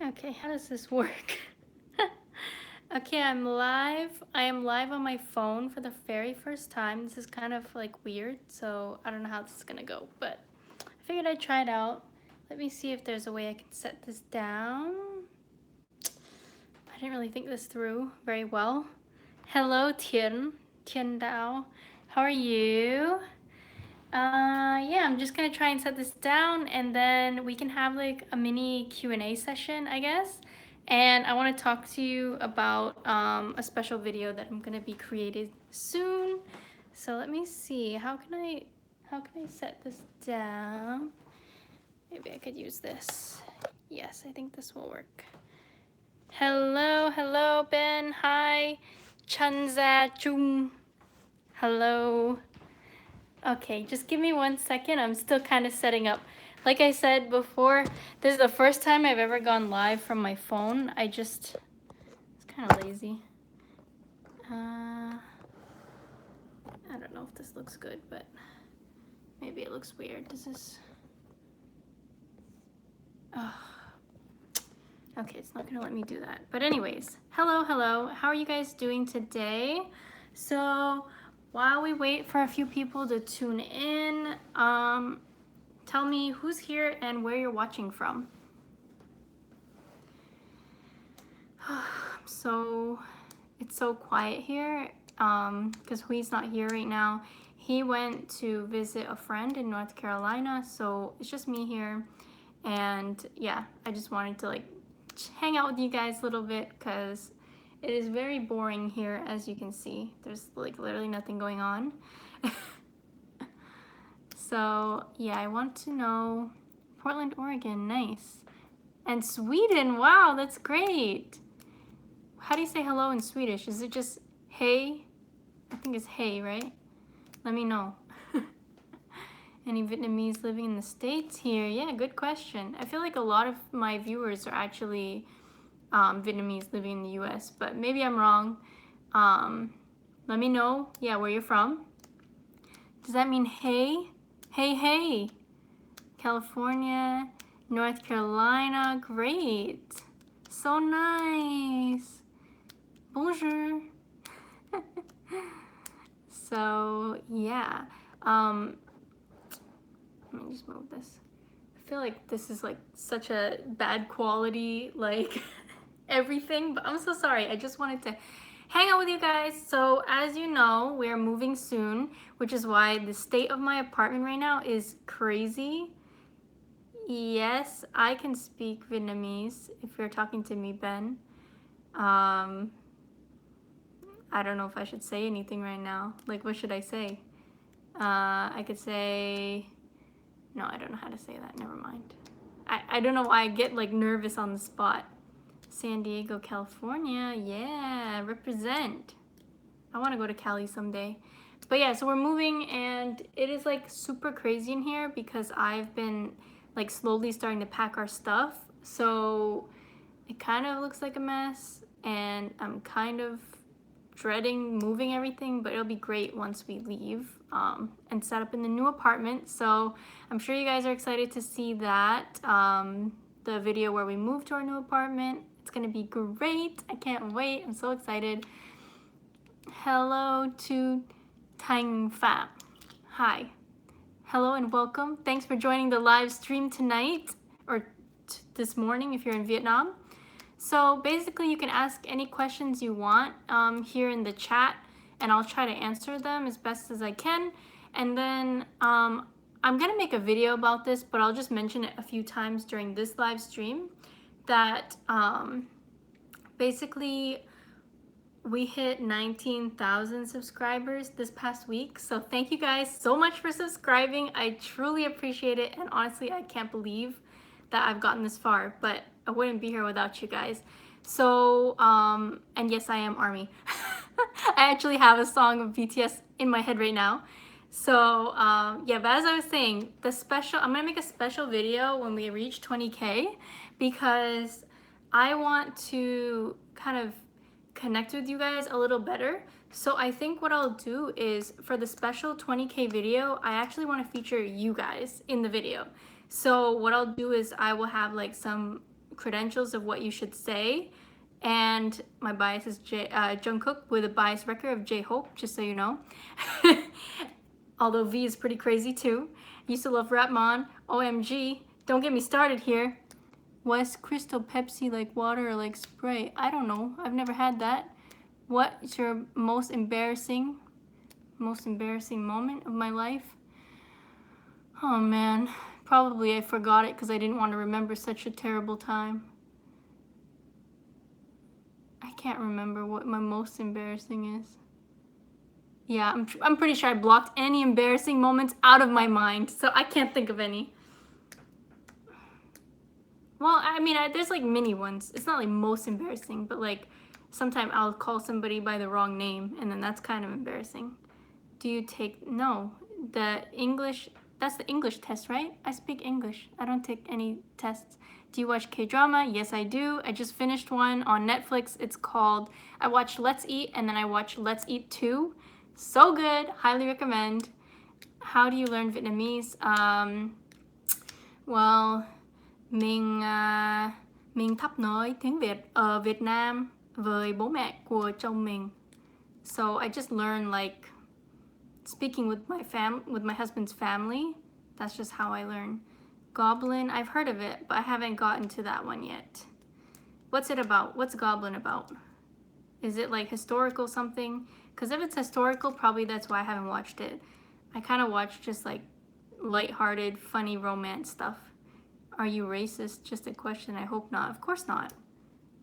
Okay, how does this work? Okay, I'm live. I am live on my phone for the very first time. This is kind of like weird, so I don't know how this is gonna go, but I figured I'd try it out. Let me see if there's a way I can set this down. I didn't really think this through very well. Hello, Tian Dao. How are you? Yeah, I'm just gonna try and set this down, and then we can have like a mini Q&A session, I guess. And I want to talk to you about a special video that I'm gonna be created soon. So let me see, how can I set this down? Maybe I could use this. Yes, I think this will work. Hello, Ben. Hi, Chanza Chung. Hello. Okay, just give me 1 second. I'm still kind of setting up. Like I said before, this is the first time I've ever gone live from my phone. It's kind of lazy. I don't know if this looks good, but maybe it looks weird. Does this? Oh. Okay, it's not gonna let me do that. But anyways, hello. How are you guys doing today? So while we wait for a few people to tune in, tell me who's here and where you're watching from. So it's so quiet here because Hui's not here right now. He went to visit a friend in North Carolina, so it's just me here. And yeah, I just wanted to like hang out with you guys a little bit because it is very boring here, as you can see. There's like literally nothing going on. So yeah, I want to know Portland, Oregon, nice. And Sweden, wow, that's great. How do you say hello in Swedish? Is it just hey? I think it's hey, right? Let me know. Any Vietnamese living in the States here? Yeah, good question. I feel like a lot of my viewers are actually Vietnamese living in the US, but maybe I'm wrong. Let me know, yeah, where you're from. Does that mean hey? Hey. California, North Carolina, great. So nice. Bonjour. So yeah, let me just move this. I feel like this is like such a bad quality, like everything, but I'm so sorry. I just wanted to hang out with you guys. So as you know, we're moving soon, which is why the state of my apartment right now is crazy. Yes, I can speak Vietnamese if you're talking to me, Ben. I don't know if I should say anything right now. Like, what should I say? I could say... No, I don't know how to say that. Never mind. I don't know why I get, like, nervous on the spot. San Diego, California. Yeah, represent. I want to go to Cali someday. But yeah, so we're moving, and it is, like, super crazy in here because I've been, like, slowly starting to pack our stuff. So it kind of looks like a mess, and I'm kind of dreading moving everything, but it'll be great once we leave and set up in the new apartment. So I'm sure you guys are excited to see that, the video where we move to our new apartment. It's gonna be great. I can't wait. I'm so excited. Hello to Tang Fa. Hi. Hello and welcome. Thanks for joining the live stream tonight, or this morning if you're in Vietnam. So basically you can ask any questions you want here in the chat, and I'll try to answer them as best as I can. And then I'm gonna make a video about this, but I'll just mention it a few times during this live stream that basically we hit 19,000 subscribers this past week. So thank you guys so much for subscribing. I truly appreciate it, and honestly I can't believe that I've gotten this far, but I wouldn't be here without you guys. So, and yes, I am ARMY. I actually have a song of BTS in my head right now. So, yeah, but as I was saying, I'm gonna make a special video when we reach 20K because I want to kind of connect with you guys a little better. So I think what I'll do is for the special 20K video, I actually want to feature you guys in the video. So what I'll do is I will have like some credentials of what you should say. And my bias is Jungkook with a bias record of J-Hope, just so you know. Although V is pretty crazy too. Used to love Rapmon. OMG. Don't get me started here. Was Crystal Pepsi like water or like Sprite? I don't know. I've never had that. What is your most embarrassing moment of my life? Oh man. Probably I forgot it because I didn't want to remember such a terrible time. I can't remember what my most embarrassing is. Yeah, I'm pretty sure I blocked any embarrassing moments out of my mind, so I can't think of any. Well, I mean, there's like mini ones. It's not like most embarrassing, but like sometimes I'll call somebody by the wrong name, and then that's kind of embarrassing. Do you take, no, that's the English test, right? I speak English. I don't take any tests. Do you watch K-drama? Yes, I do. I just finished one on Netflix. It's called, I watched Let's Eat, and then I watched Let's Eat 2. So good. Highly recommend. How do you learn Vietnamese? Well, mình thấp nói tiếng Việt ở Việt Nam với bố mẹ của chồng mình. So I just learn like speaking with my husband's family. That's just how I learn. Goblin, I've heard of it, but I haven't gotten to that one yet. What's it about? What's Goblin about? Is it like historical something? Because if it's historical, probably that's why I haven't watched it. I kind of watch just like lighthearted, funny romance stuff. Are you racist? Just a question. I hope not. Of course not.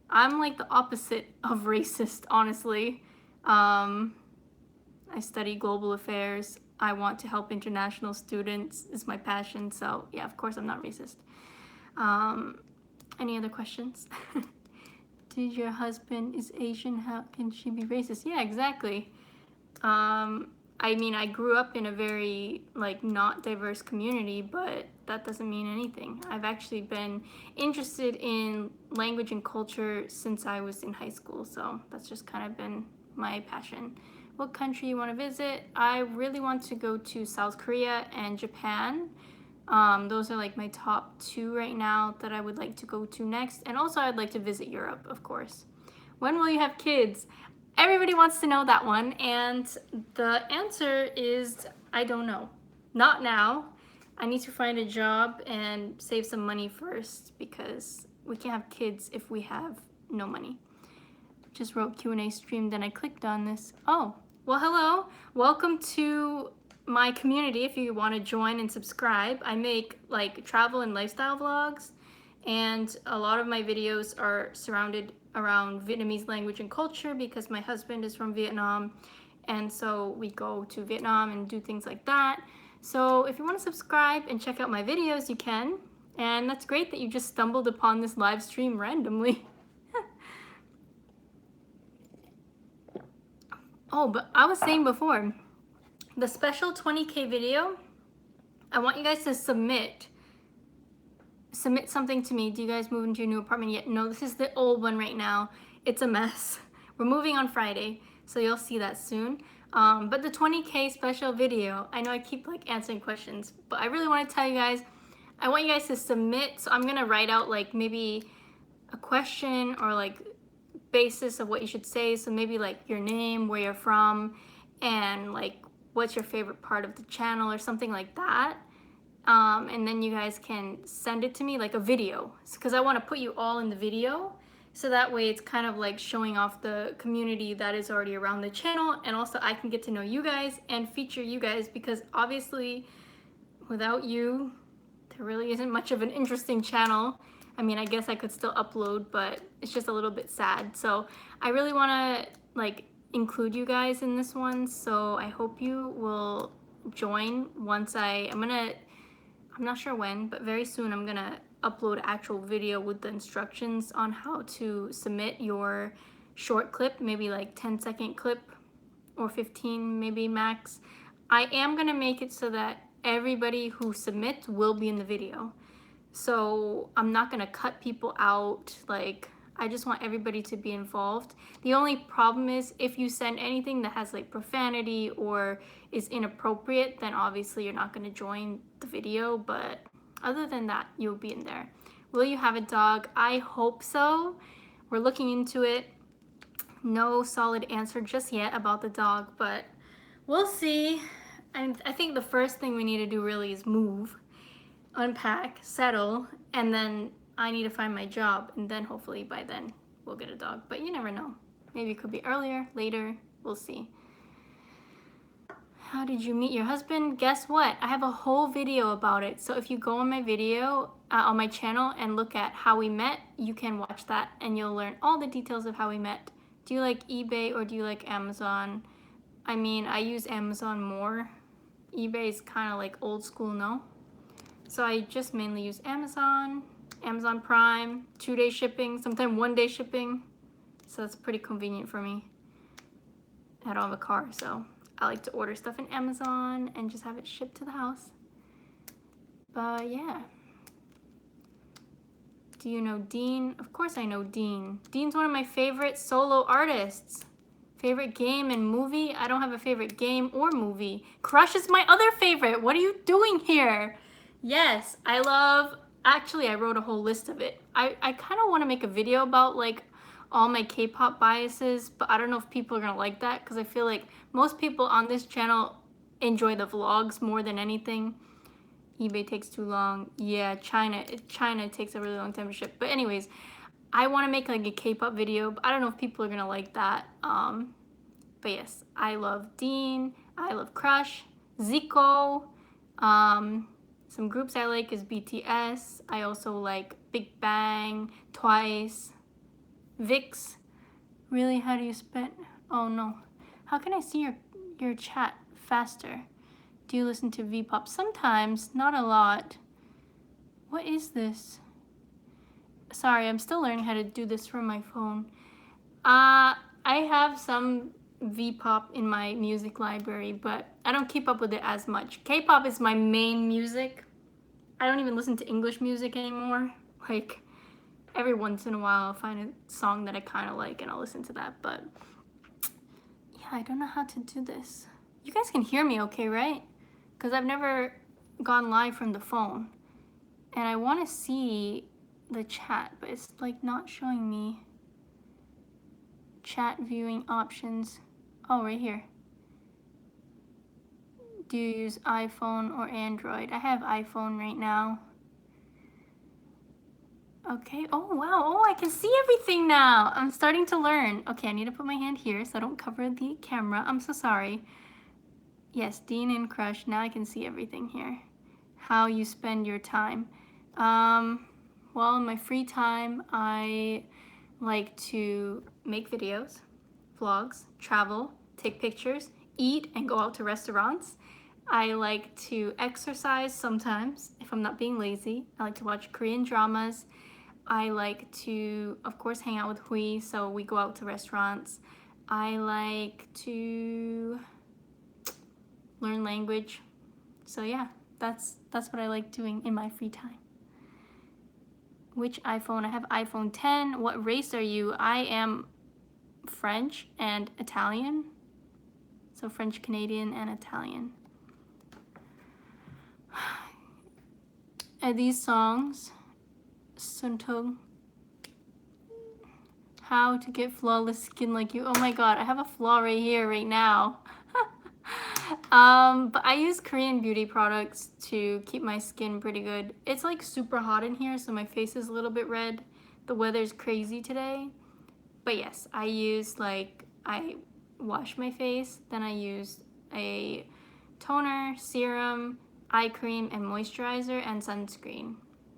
I'm like the opposite of racist, honestly. I study global affairs. I want to help international students. It's my passion. So yeah, of course I'm not racist. Any other questions? Did your husband is Asian? How can she be racist? Yeah, exactly. I mean, I grew up in a very like not diverse community, but that doesn't mean anything. I've actually been interested in language and culture since I was in high school, so that's just kind of been my passion. What country you want to visit? I really want to go to South Korea and Japan. Those are like my top 2 right now that I would like to go to next. And also I'd like to visit Europe, of course. When will you have kids? Everybody wants to know that one, and the answer is I don't know. Not now. I need to find a job and save some money first because we can't have kids if we have no money. Just wrote Q&A stream, then I clicked on this. Oh, well, hello. Welcome to my community if you want to join and subscribe. I make like travel and lifestyle vlogs, and a lot of my videos are surrounded around Vietnamese language and culture because my husband is from Vietnam, and so we go to Vietnam and do things like that. So if you want to subscribe and check out my videos, you can. And that's great that you just stumbled upon this live stream randomly. Oh, but I was saying before, the special 20K video, I want you guys to submit something to me. Do you guys move into your new apartment yet? No, this is the old one right now. It's a mess. We're moving on Friday, so you'll see that soon. But the 20K special video, I know I keep like answering questions, but I really want to tell you guys, I want you guys to submit. So I'm gonna write out like maybe a question or like basis of what you should say. So maybe like your name, where you're from, and like what's your favorite part of the channel or something like that. And then you guys can send it to me like a video, because I want to put you all in the video, so that way it's kind of like showing off the community that is already around the channel, and also I can get to know you guys and feature you guys, because obviously without you there really isn't much of an interesting channel. I mean, I guess I could still upload, but it's just a little bit sad. So I really want to like include you guys in this one, so I hope you will join once I'm not sure when, but very soon I'm gonna upload actual video with the instructions on how to submit your short clip, maybe like 10-second clip or 15 maybe max. I am gonna make it so that everybody who submits will be in the video. So I'm not gonna cut people out. Like, I just want everybody to be involved. The only problem is if you send anything that has like profanity or is inappropriate, then obviously you're not gonna join the video, but other than that, you'll be in there. Will you have a dog? I hope so. We're looking into it. No solid answer just yet about the dog, but we'll see. And I think the first thing we need to do really is move, unpack, settle, and then I need to find my job, and then hopefully by then we'll get a dog. But you never know. Maybe it could be earlier, later, we'll see. How did you meet your husband? Guess what? I have a whole video about it. So if you go on my video, on my channel and look at how we met, you can watch that and you'll learn all the details of how we met. Do you like eBay or do you like Amazon? I mean, I use Amazon more. eBay is kind of like old school, no? So I just mainly use Amazon, Amazon Prime, 2-day shipping, sometimes 1-day shipping. So that's pretty convenient for me. I don't have a car, so I like to order stuff in Amazon and just have it shipped to the house. But yeah. Do you know Dean? Of course I know Dean. Dean's one of my favorite solo artists. Favorite game and movie? I don't have a favorite game or movie. Crush is my other favorite. What are you doing here? Yes, I love... Actually, I wrote a whole list of it. I kind of want to make a video about like all my K-pop biases, but I don't know if people are going to like that because I feel like most people on this channel enjoy the vlogs more than anything. eBay takes too long. Yeah, China takes a really long time to ship. But anyways, I want to make like a K-pop video, but I don't know if people are going to like that. But yes, I love Dean. I love Crush, Zico. Some groups I like is BTS. I also like Big Bang, Twice, VIX. Really, how do you spell? Oh no. How can I see your chat faster? Do you listen to V-pop? Sometimes, not a lot. What is this? Sorry, I'm still learning how to do this from my phone. I have some V-pop in my music library, but I don't keep up with it as much. K-pop is my main music. I don't even listen to English music anymore. Like, every once in a while I'll find a song that I kind of like and I'll listen to that, but yeah, I don't know how to do this. You guys can hear me okay, right? Because I've never gone live from the phone. And I want to see the chat, but it's like not showing me chat viewing options. Oh, right here. Do you use iPhone or Android? I have iPhone right now. Okay, oh wow, oh I can see everything now. I'm starting to learn. Okay, I need to put my hand here so I don't cover the camera. I'm so sorry. Yes, Dean and Crush, now I can see everything here. How you spend your time. Well, in my free time, I like to make videos, vlogs, travel, take pictures, eat, and go out to restaurants. I like to exercise sometimes if I'm not being lazy. I like to watch Korean dramas. I like to, of course, hang out with Hui, so we go out to restaurants. I like to learn language. So yeah, that's what I like doing in my free time. Which iPhone? I have iPhone 10. What race are you? I am French and Italian. So French, Canadian, and Italian. Are these songs? Suntong. How to get flawless skin like you. Oh my god, I have a flaw right here, right now. But I use Korean beauty products to keep my skin pretty good. It's like super hot in here, so my face is a little bit red. The weather's crazy today. But yes, I use like, I wash my face, then I use a toner, serum, eye cream, and moisturizer, and sunscreen.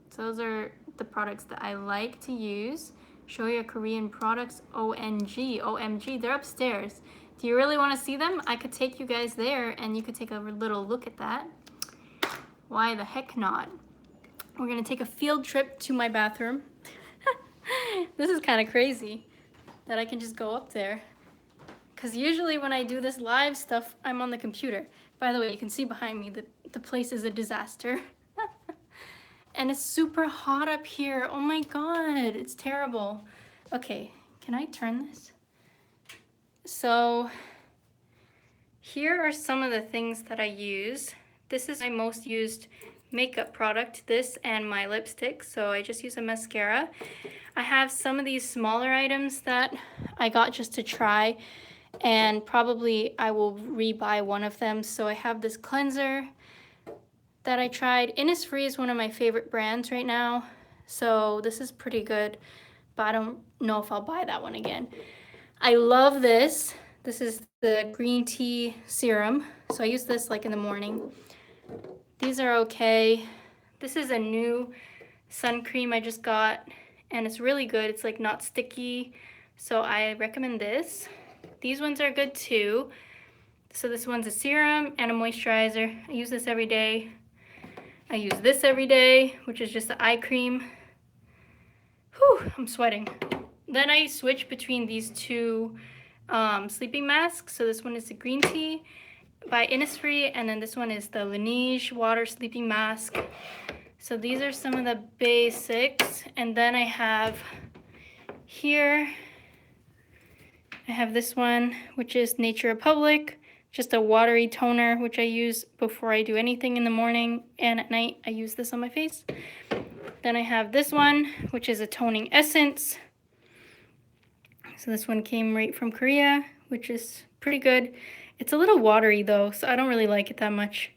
So those are the products that I like to use. Show your Korean products. OMG, OMG, they're upstairs. Do you really want to see them? I could take you guys there and you could take a little look at that. Why the heck not? We're gonna take a field trip to my bathroom. This is kind of crazy that I can just go up there. Because usually when I do this live stuff, I'm on the computer. By the way, you can see behind me that the place is a disaster. And it's super hot up here. Oh my god, it's terrible. Okay, can I turn this? So here are some of the things that I use. This is my most used makeup product, this and my lipstick, so I just use a mascara. I have some of these smaller items that I got just to try, and probably I will rebuy one of them. So I have this cleanser that I tried. Innisfree is one of my favorite brands right now, so this is pretty good, but I don't know if I'll buy that one again. I love this. This is the green tea serum, so I use this like in the morning. These are okay. This is a new sun cream I just got, and it's really good. It's like not sticky, so I recommend this. These ones are good too. So this one's a serum and a moisturizer. I use this every day. I use this every day, which is just the eye cream. Whew, I'm sweating. Then I switch between these two sleeping masks. So this one is the green tea by Innisfree, and then this one is the Laneige water sleeping mask. So these are some of the basics, and then I have here, I have this one, which is Nature Republic, just a watery toner, which I use before I do anything in the morning, and at night I use this on my face. Then I have this one, which is a toning essence. So this one came right from Korea, which is pretty good. It's a little watery though, so I don't really like it that much.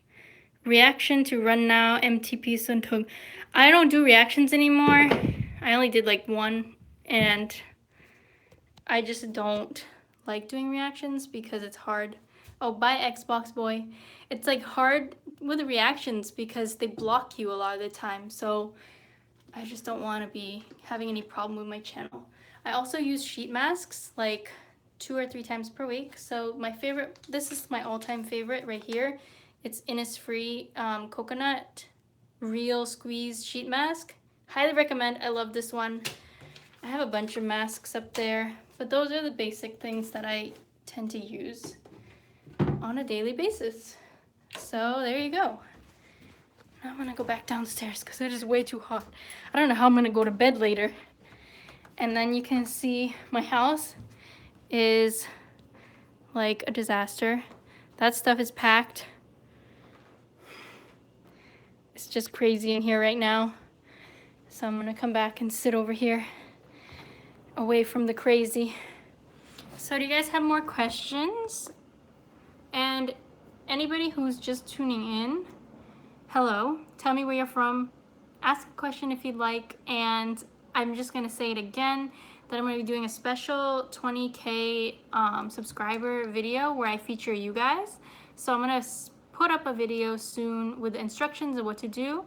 Reaction to Run Now, MTP Suntong. I don't do reactions anymore. I only did like one, and I just don't like doing reactions because it's hard. Oh, bye Xbox boy. It's like hard with the reactions because they block you a lot of the time. So I just don't want to be having any problem with my channel. I also use sheet masks like 2 or 3 times per week. So my favorite, this is my all-time favorite right here. It's Innisfree Coconut Real Squeeze Sheet Mask. Highly recommend. I love this one. I have a bunch of masks up there, but those are the basic things that I tend to use on a daily basis. So there you go. Now I'm gonna go back downstairs because it is way too hot. I don't know how I'm gonna go to bed later. And then you can see my house is like a disaster. That stuff is packed. It's just crazy in here right now. So I'm gonna come back and sit over here away from the crazy. So do you guys have more questions? And anybody who's just tuning in, hello, tell me where you're from, ask a question if you'd like, and I'm just gonna say it again, that I'm gonna be doing a special 20K subscriber video where I feature you guys. So I'm gonna put up a video soon with the instructions of what to do.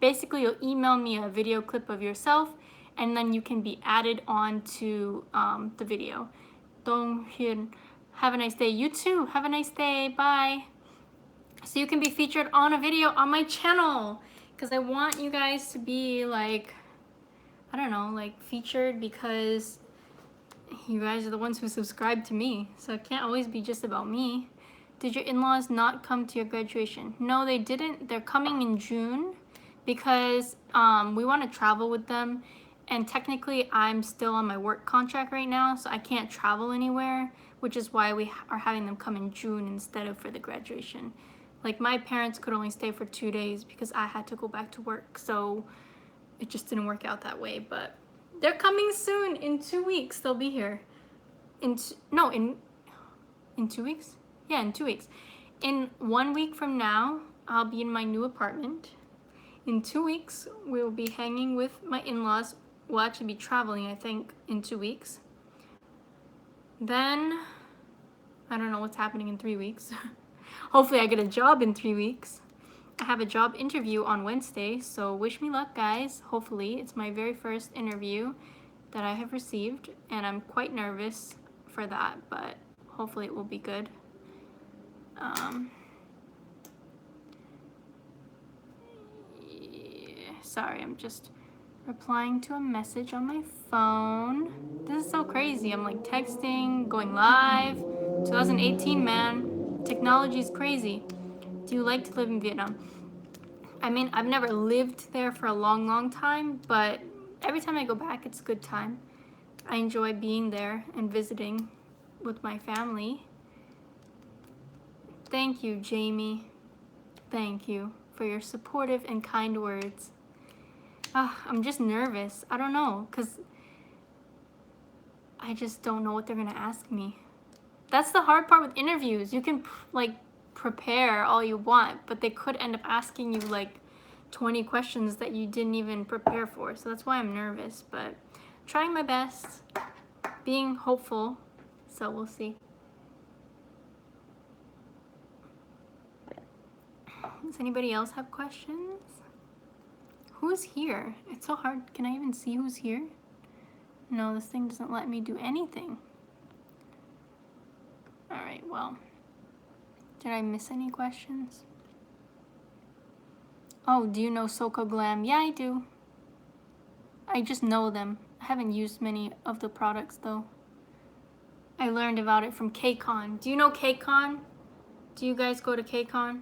Basically, you'll email me a video clip of yourself, and then you can be added on to the video. Have a nice day. You too. Have a nice day. Bye. So you can be featured on a video on my channel, because I want you guys to be like, I don't know, like featured, because you guys are the ones who subscribe to me. So it can't always be just about me. Did your in-laws not come to your graduation? No, they didn't. They're coming in June because we want to travel with them. And technically, I'm still on my work contract right now, so I can't travel anywhere, which is why we are having them come in June instead of for the graduation. Like, my parents could only stay for 2 days because I had to go back to work, so it just didn't work out that way. But they're coming soon. In 2 weeks, they'll be here. In 2 weeks? Yeah, in 2 weeks. In 1 week from now, I'll be in my new apartment. In 2 weeks, we'll be hanging with my in-laws. We'll actually be traveling, I think, in 2 weeks. Then, I don't know what's happening in 3 weeks. Hopefully I get a job in 3 weeks. I have a job interview on Wednesday, so wish me luck, guys. Hopefully. It's my very first interview that I have received, and I'm quite nervous for that, but hopefully it will be good. Yeah, sorry, I'm just replying to a message on my phone. This is so crazy. I'm like texting, going live. 2018, man. Technology is crazy. Do you like to live in Vietnam? I mean, I've never lived there for a long, long time, but every time I go back, it's a good time. I enjoy being there and visiting with my family. Thank you, Jamie. Thank you for your supportive and kind words. I'm just nervous. I don't know, because I just don't know what they're going to ask me. That's the hard part with interviews. You can like prepare all you want, but they could end up asking you like 20 questions that you didn't even prepare for. So that's why I'm nervous, but trying my best, being hopeful. So we'll see. Does anybody else have questions? Who's here? It's so hard. Can I even see who's here? No, this thing doesn't let me do anything. All right, well, did I miss any questions? Oh, do you know Soko Glam? Yeah, I do. I just know them. I haven't used many of the products though. I learned about it from KCON. Do you know KCON? Do you guys go to KCON?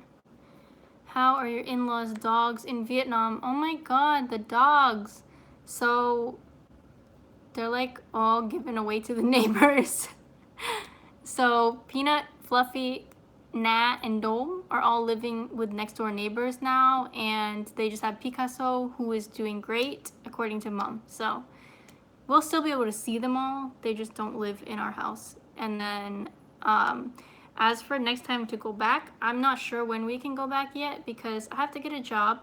How are your in-laws' dogs in Vietnam? Oh my god, the dogs. So they're like all given away to the neighbors. So Peanut, Fluffy, Nat, and Dome are all living with next door neighbors now, and they just have Picasso, who is doing great according to Mom. So we'll still be able to see them all. They just don't live in our house. And then as for next time to go back, I'm not sure when we can go back yet because I have to get a job.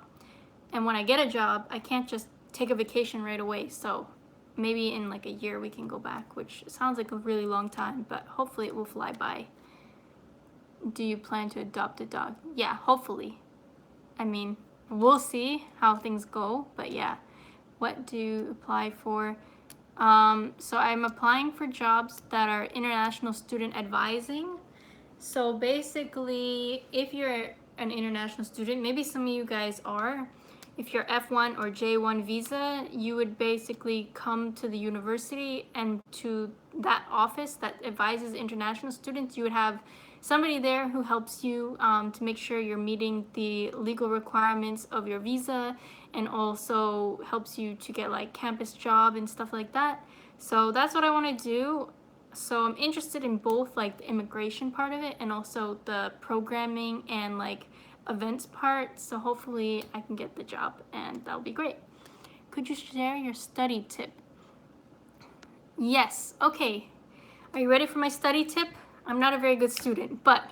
And when I get a job, I can't just take a vacation right away. So maybe in like a year we can go back, which sounds like a really long time, but hopefully it will fly by. Do you plan to adopt a dog? Yeah, hopefully. I mean, we'll see how things go, but yeah. What do you apply for? So I'm applying for jobs that are international student advising. So basically, if you're an international student, maybe some of you guys are, if you're F1 or J1 visa, you would basically come to the university, and to that office that advises international students, you would have somebody there who helps you to make sure you're meeting the legal requirements of your visa, and also helps you to get like campus job and stuff like that. So that's what I want to do. So I'm interested in both like the immigration part of it and also the programming and like events part. So hopefully I can get the job and that'll be great. Could you share your study tip? Yes. Okay. Are you ready for my study tip? I'm not a very good student, but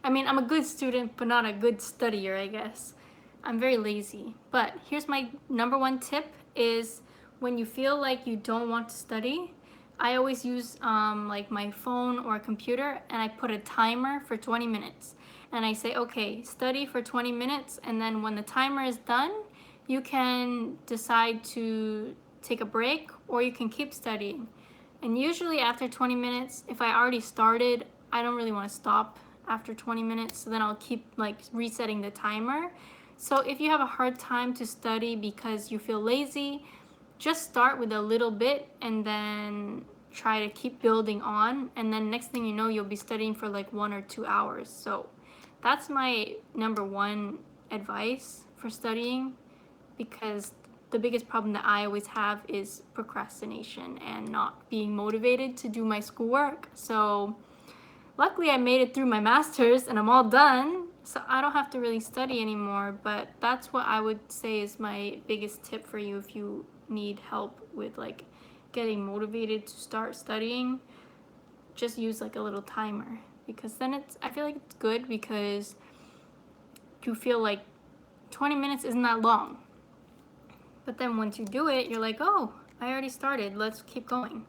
I mean, I'm a good student, but not a good studier, I guess. I'm very lazy. But here's my number one tip is when you feel like you don't want to study, I always use like my phone or a computer, and I put a timer for 20 minutes. And I say, okay, study for 20 minutes, and then when the timer is done, you can decide to take a break or you can keep studying. And usually after 20 minutes, if I already started, I don't really want to stop after 20 minutes, so then I'll keep like resetting the timer. So if you have a hard time to study because you feel lazy, just start with a little bit and then try to keep building on, and then next thing you know, you'll be studying for like 1 or 2 hours. So that's my number one advice for studying, because the biggest problem that I always have is procrastination and not being motivated to do my schoolwork. So luckily I made it through my master's and I'm all done, so I don't have to really study anymore. But that's what I would say is my biggest tip for you if you need help with like getting motivated to start studying. Just use like a little timer, because then I feel like it's good because you feel like 20 minutes isn't that long. But then once you do it, you're like, oh, I already started, let's keep going.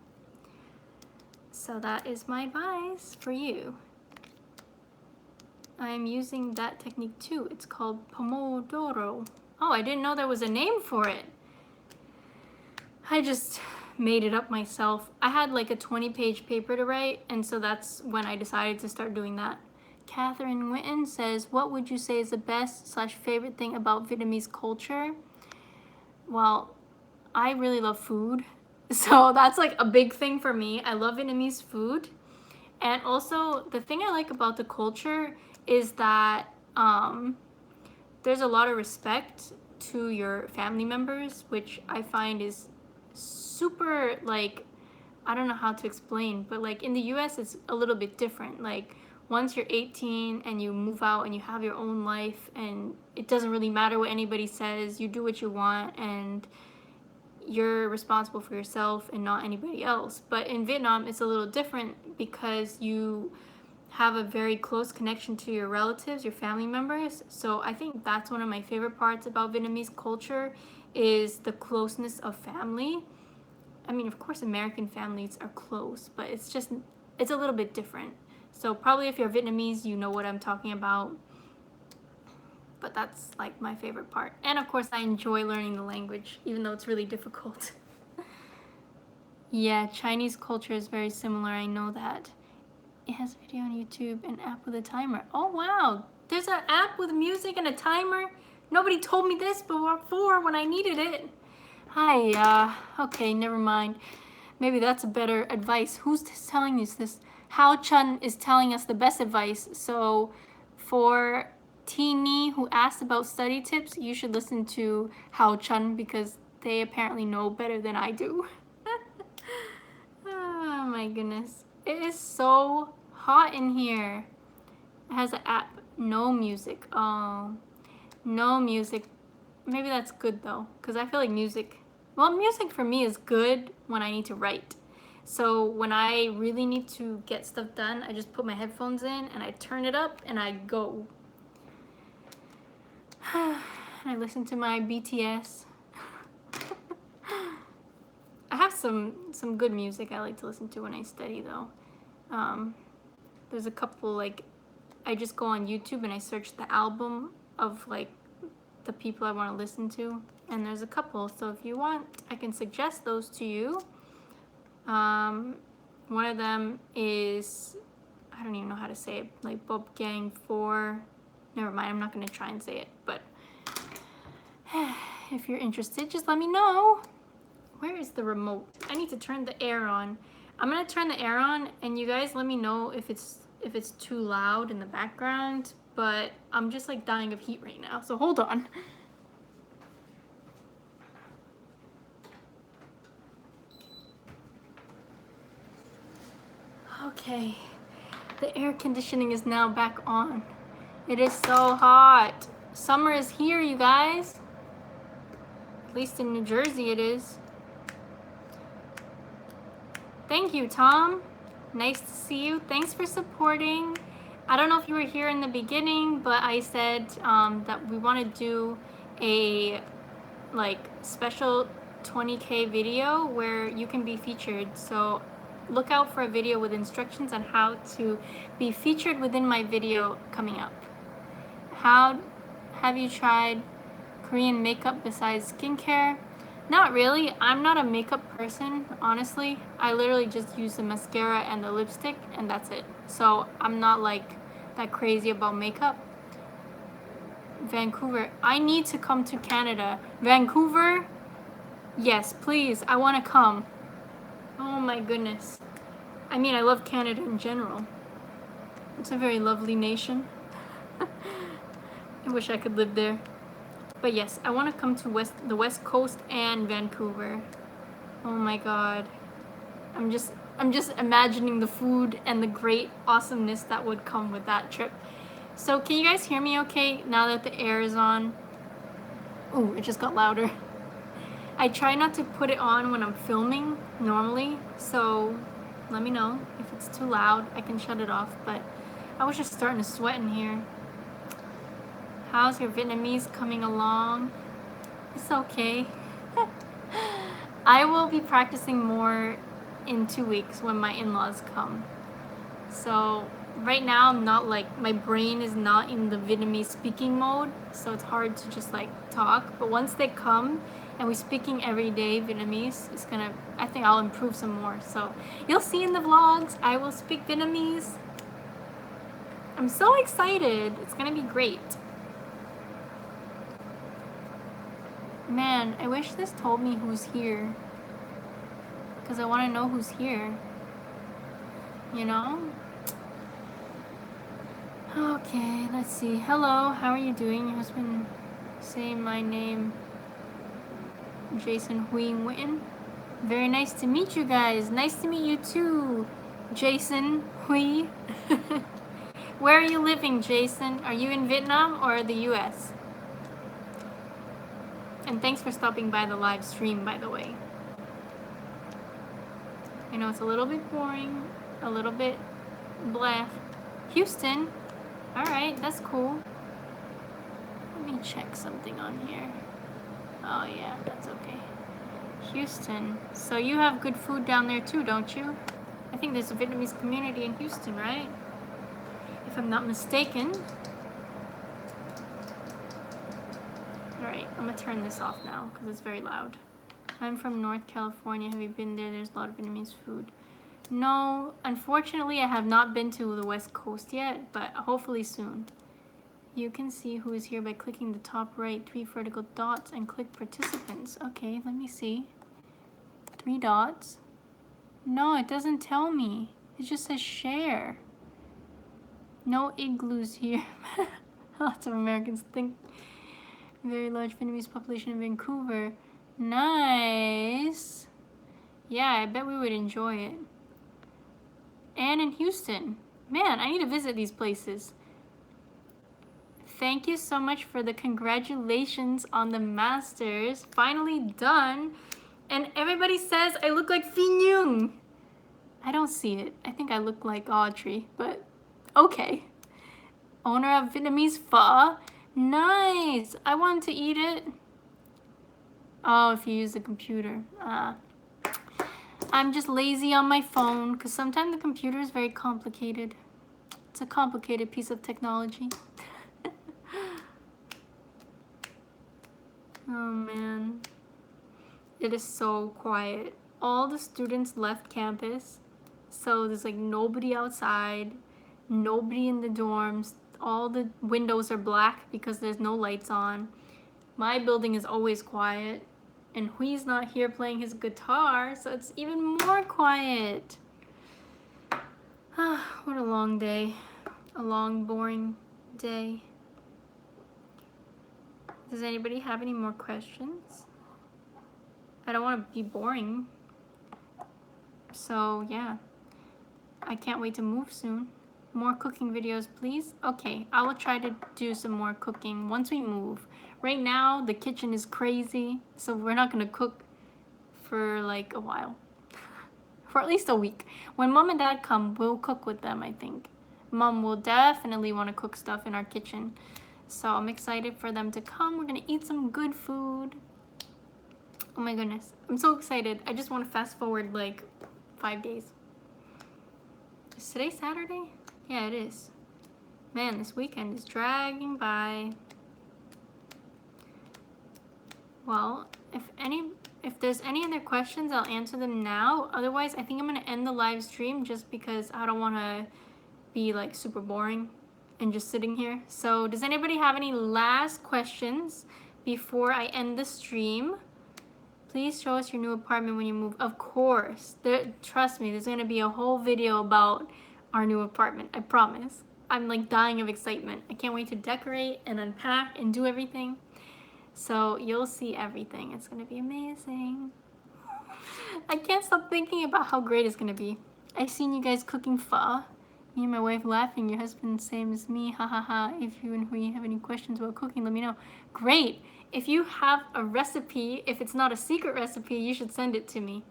So that is my advice for you. I'm using that technique too. It's called Pomodoro. Oh, I didn't know there was a name for it. I just made it up myself. I had like a 20-page paper to write, and so that's when I decided to start doing that. Catherine Witten says, what would you say is the best/favorite thing about Vietnamese culture? Well, I really love food. So that's like a big thing for me. I love Vietnamese food. And also the thing I like about the culture is that there's a lot of respect to your family members, which I find is super, like, I don't know how to explain, but like in the US it's a little bit different. Like once you're 18 and you move out and you have your own life and it doesn't really matter what anybody says, you do what you want and you're responsible for yourself and not anybody else. But in Vietnam, it's a little different because you have a very close connection to your relatives, your family members. So I think that's one of my favorite parts about Vietnamese culture is the closeness of family. I mean, of course, American families are close, but it's a little bit different. So probably if you're Vietnamese, you know what I'm talking about. But that's like my favorite part. And of course, I enjoy learning the language, even though it's really difficult. Yeah, Chinese culture is very similar. I know that. It has a video on YouTube, an app with a timer. Oh, wow. There's an app with music and a timer. Nobody told me this before when I needed it. Hi, okay, never mind. Maybe that's a better advice. Who's telling us this? Hao Chun is telling us the best advice. So for Teeny who asked about study tips, you should listen to Hao Chun because they apparently know better than I do. Oh my goodness. It is so hot in here. It has an app. No music. Oh, no music. Maybe that's good though, because I feel like music for me is good when I need to write. So when I really need to get stuff done, I just put my headphones in and I turn it up and I go. And I listen to my BTS. I have some good music I like to listen to when I study though. There's a couple, like, I just go on YouTube and I search the album of like the people I want to listen to, and there's a couple, so if you want I can suggest those to you. One of them is, I don't even know how to say it, like Bob Gang 4. Never mind, I'm not going to try and say it, but if you're interested, just let me know. Where is the remote? I need to turn the air on. I'm going to turn the air on, and you guys let me know if it's too loud in the background, but I'm just like dying of heat right now, so hold on. Okay, the air conditioning is now back on. It is so hot. Summer is here, you guys. At least in New Jersey it is. Thank you, Tom. Nice to see you. Thanks for supporting. I don't know if you were here in the beginning, but I said that we want to do a like special 20K video where you can be featured. So look out for a video with instructions on how to be featured within my video coming up. How have you tried Korean makeup besides skincare? Not really. I'm not a makeup person, honestly. I literally just use the mascara and the lipstick and that's it. So I'm not like that crazy about makeup. Vancouver. I need to come to Canada. Vancouver? Yes, please. I want to come. Oh my goodness. I mean, I love Canada in general. It's a very lovely nation. I wish I could live there. But yes, I want to come to the West Coast and Vancouver. Oh my god. I'm just imagining the food and the great awesomeness that would come with that trip. So can you guys hear me okay now that the air is on? Ooh, it just got louder. I try not to put it on when I'm filming normally, so let me know if it's too loud. I can shut it off, but I was just starting to sweat in here. How's your Vietnamese coming along? It's okay. I will be practicing more in 2 weeks when my in-laws come. So right now I'm not like, my brain is not in the Vietnamese speaking mode, so it's hard to just like talk. But once they come and we're speaking everyday Vietnamese, it's gonna, I think I'll improve some more. So you'll see in the vlogs, I will speak Vietnamese. I'm so excited. It's gonna be great. Man, I wish this told me who's here, because I want to know who's here, you know? Okay, let's see. Hello, how are you doing? Your husband saying my name, Jason Hui Nguyen. Very nice to meet you guys. Nice to meet you too, Jason Hui. Where are you living, Jason? Are you in Vietnam or the US? And thanks for stopping by the live stream, by the way. I know it's a little bit boring, a little bit blah. Houston, all right, that's cool. Let me check something on here. Oh yeah, that's okay. Houston, so you have good food down there too, don't you? I think there's a Vietnamese community in Houston, right? If I'm not mistaken. All right, I'm gonna turn this off now because it's very loud. I'm from North California. Have you been there? There's a lot of Vietnamese food. No, unfortunately, I have not been to the West Coast yet, but hopefully soon. You can see who is here by clicking the top right 3 vertical dots and click participants. Okay, let me see. 3 dots. No, it doesn't tell me. It just says share. No igloos here. Lots of Americans think. Very large Vietnamese population in Vancouver. Nice. Yeah, I bet we would enjoy it. And in Houston. Man, I need to visit these places. Thank you so much for the congratulations on the Masters. Finally done. And everybody says I look like Phi Nhung. I don't see it. I think I look like Audrey, but okay. Owner of Vietnamese pho. Nice. I want to eat it. Oh, if you use the computer. I'm just lazy on my phone because sometimes the computer is very complicated. It's a complicated piece of technology. Oh man. It is so quiet. All the students left campus. So there's like nobody outside, nobody in the dorms. All the windows are black because there's no lights on. My building is always quiet. And Hui's not here playing his guitar, so it's even more quiet. Ah, what a long day. A long, boring day. Does anybody have any more questions? I don't want to be boring. So, yeah. I can't wait to move soon. More cooking videos, please. Okay, I will try to do some more cooking once we move. Right now, the kitchen is crazy, so we're not gonna cook for like a while. For at least a week. When Mom and Dad come, we'll cook with them, I think. Mom will definitely want to cook stuff in our kitchen. So I'm excited for them to come. We're gonna eat some good food. Oh my goodness, I'm so excited. I just want to fast forward like 5 days. Is today Saturday? Yeah, it is. Man, this weekend is dragging by. Well, if there's any other questions, I'll answer them now. Otherwise, I think I'm gonna end the live stream just because I don't want to be like super boring and just sitting here. So does anybody have any last questions before I end the stream? Please show us your new apartment when you move. Of course. Trust me, there's gonna be a whole video about our new apartment. I promise. I'm like dying of excitement. I can't wait to decorate and unpack and do everything. So you'll see everything. It's gonna be amazing. I can't stop thinking about how great it's gonna be. I've seen you guys cooking pho. Me and my wife laughing. Your husband same as me. Ha ha ha. If you and Hui have any questions about cooking, let me know. Great. If you have a recipe, if it's not a secret recipe, you should send it to me.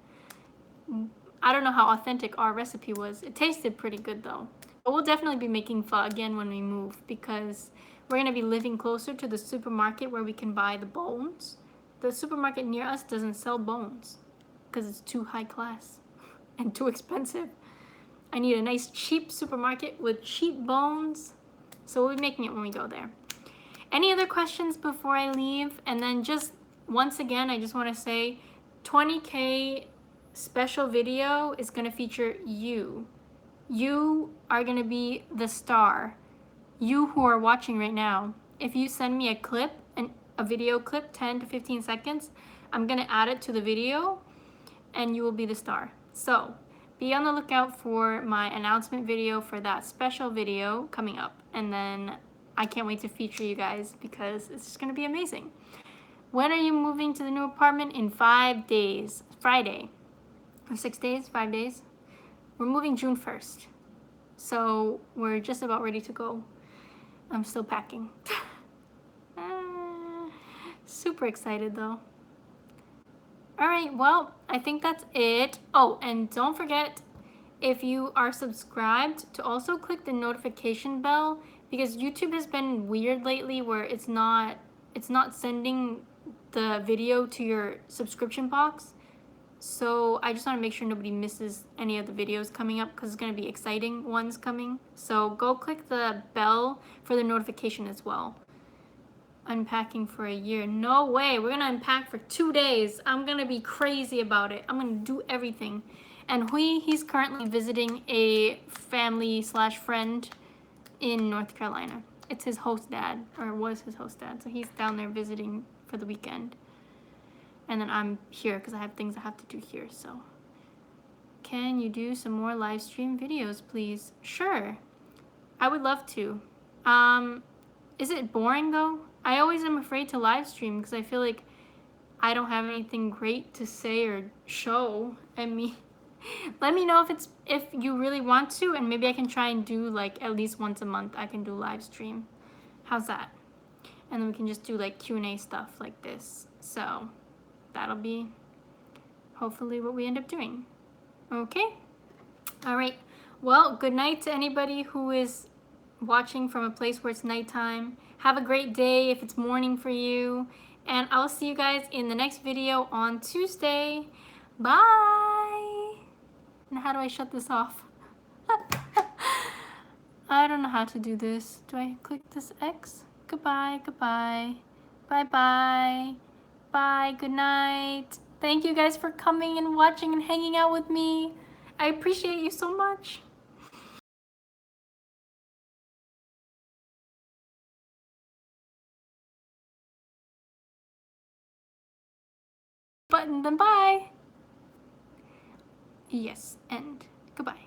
I don't know how authentic our recipe was. It tasted pretty good though. But we'll definitely be making pho again when we move because we're gonna be living closer to the supermarket where we can buy the bones. The supermarket near us doesn't sell bones because it's too high class and too expensive. I need a nice cheap supermarket with cheap bones. So we'll be making it when we go there. Any other questions before I leave? And then just once again, I just want to say 20K special video is going to feature you. You are going to be the star. You who are watching right now. If you send me a clip, a video clip, 10 to 15 seconds, I'm going to add it to the video and you will be the star. So be on the lookout for my announcement video for that special video coming up. And then I can't wait to feature you guys because it's just going to be amazing. When are you moving to the new apartment? In 5 days. Friday. Or 6 days? 5 days? We're moving June 1st. So we're just about ready to go. I'm still packing. Super excited though. All right, well, I think that's it. Oh, and don't forget, if you are subscribed, to also click the notification bell, because YouTube has been weird lately where it's not sending the video to your subscription box. So I just want to make sure nobody misses any of the videos coming up, because it's going to be exciting ones coming. So go click the bell for the notification as well. Unpacking for a year. No way. We're going to unpack for 2 days. I'm going to be crazy about it. I'm going to do everything. And he's currently visiting a family/friend in North Carolina. It's his host dad, or was his host dad. So he's down there visiting for the weekend. And then I'm here because I have things I have to do here. So can you do some more live stream videos, please? Sure. I would love to. Is it boring though? I always am afraid to live stream because I feel like I don't have anything great to say or show. I mean, let me know if you really want to, and maybe I can try and do like at least once a month I can do live stream. How's that? And then we can just do like Q&A stuff like this. So that'll be hopefully what we end up doing. Okay? All right. Well, good night to anybody who is watching from a place where it's nighttime. Have a great day if it's morning for you. And I'll see you guys in the next video on Tuesday. Bye! And how do I shut this off? I don't know how to do this. Do I click this X? Goodbye, goodbye. Bye-bye. Bye, good night. Thank you guys for coming and watching and hanging out with me. I appreciate you so much. Button, then bye. Yes, and goodbye.